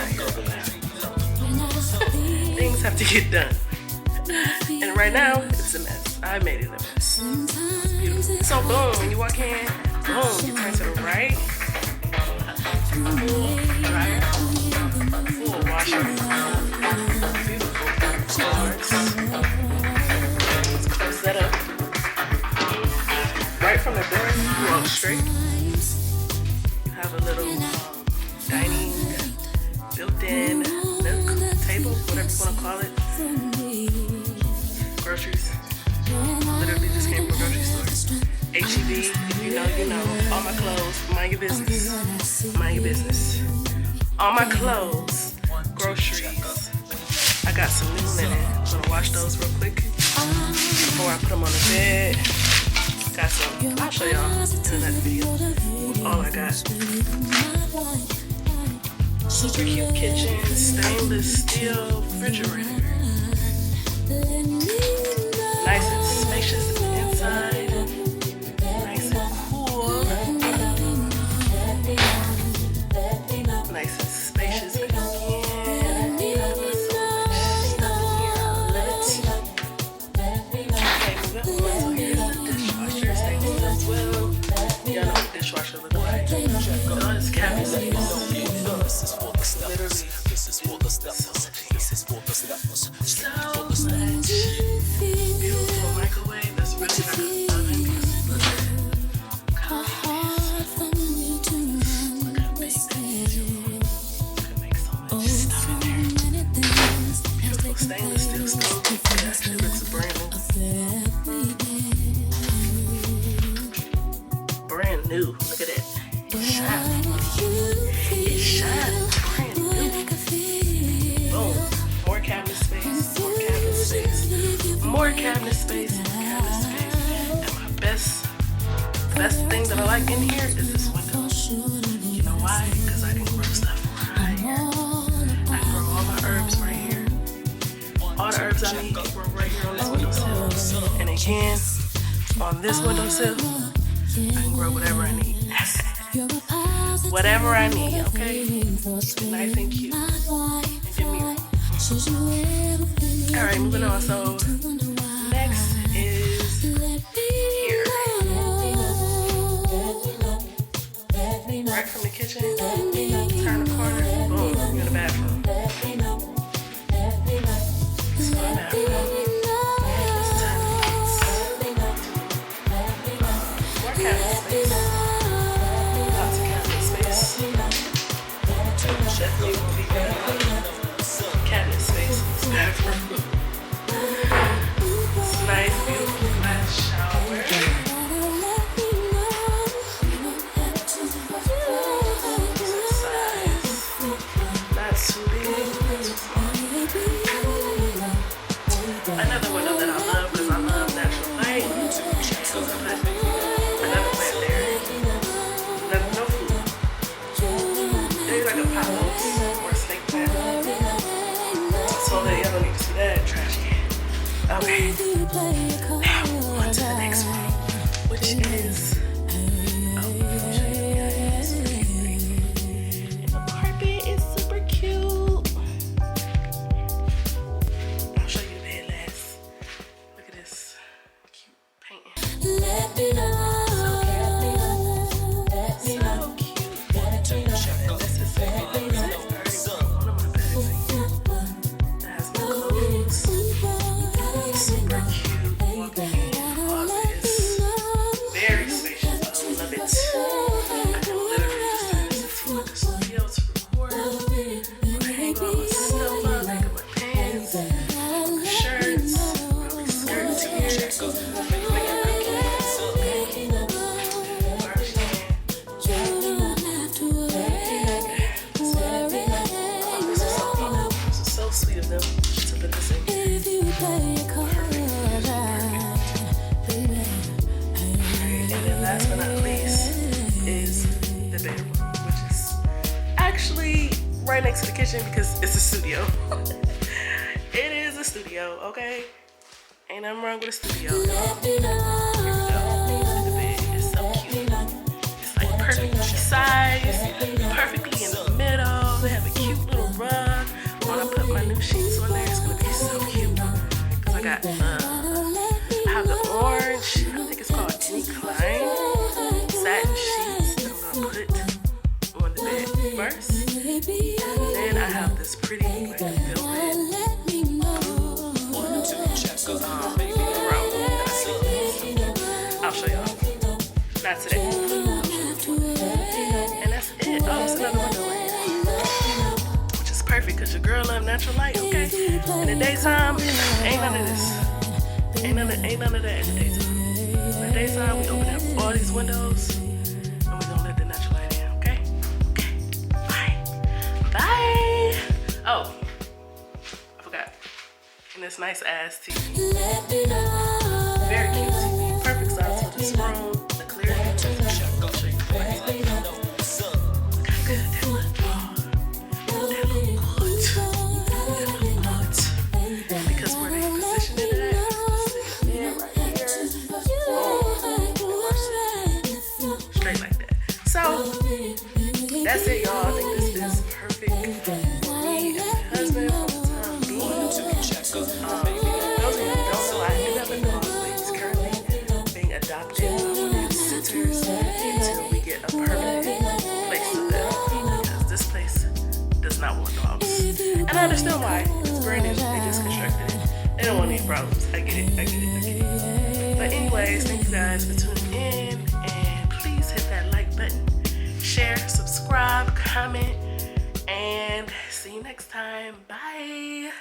out here. So, things have to get done. And right now, it's a mess. I made it a mess. It's beautiful. So boom, when you walk in, boom, you turn to the right. Dryer. Full washer. Beautiful. Cars. Let's close that up. Right from the door, you walk straight. You have a little dining, built-in nook, table, whatever you want to call it. Groceries. Literally just came from a grocery store. H-E-B, if you know, you know. All my clothes, mind your business. Mind your business. All my clothes, groceries. I got some new linen. I'm gonna wash those real quick before I put them on the bed. Got some, I'll show y'all in another video. All I got. Super cute kitchen, stainless steel refrigerator. Nice and spacious in the inside. Nice and cool. Nice and spacious again. Dishwasher look like. This cabinet space. Literally. This is for the stuff. This is for the stuff. So much. Beautiful microwave. That's really like an oven. Look at big things. You can make so much stuff in there. Beautiful stainless steel stove. It actually looks brand new. Brand new. Look at that. It's shining. It's shining. Brand new. Boom. More cabinet space. More cabinet space. More cabinet space. More cabinet space. And my best thing that I like in here is this window. You know why? Because I can grow stuff right here. I can grow all my herbs right here. All the herbs I need grow right here on this windowsill. And again, on this windowsill, I can grow whatever I need. Whatever I need, okay? Nice and cute. And give me room. Alright, moving on. So, next is here. Right from the kitchen, turn the corner, boom, you're in the bathroom. This is my bathroom. More cabinet space. Lots of cabinet space. Definitely will be good. Cabinet space in this bathroom. It's nice, beautiful glass shower. Decent size. Not too big, not too small. Another window that I love because I love natural light. Another plant there. No food. There's like a pothos or a snake plant. So that y'all don't need to see that trash can. Okay. Now on to the next one, which is and the carpet is super cute. I'll show you the bed last. Look at this cute painting. Right next to the kitchen because it's a studio. It is a studio, okay? Ain't nothing wrong with a studio. The bed is so cute. It's like perfectly sized, perfectly in the middle. They have a cute little got I have the orange, I think it's called Any Klein satin sheets that I'm gonna put on the bed first. And then I have this pretty like velvet throw that I see. I'll show y'all. Not today. And that's it. Oh, it's another window right here. Which is perfect because your girl love natural light, okay? In the daytime, ain't none of this. Ain't none of that in the daytime. In the daytime, we open up all these windows and we're gonna let the natural light in, okay? Okay. Bye. Bye. Oh, I forgot. And this nice ass tea. Very cute tea. Perfect size for this room. The clear. I'll show you the light. Look how good that look. Oh, that look good. That look good. Because where they positioned it at, yeah, right here. Straight like that. So that's it, y'all. I think this is perfect for me and my husband for the time being. Those of you who don't know, I do have a dog, but he's currently being adopted by one of his sisters until we get a permanent place to live. Because this place does not want dogs. And I understand why. It's brand new. They just constructed it. They don't want any problems. I get it. But anyways, thank you guys for tuning in. And please hit that like button. Share, subscribe, comment. And see you next time. Bye.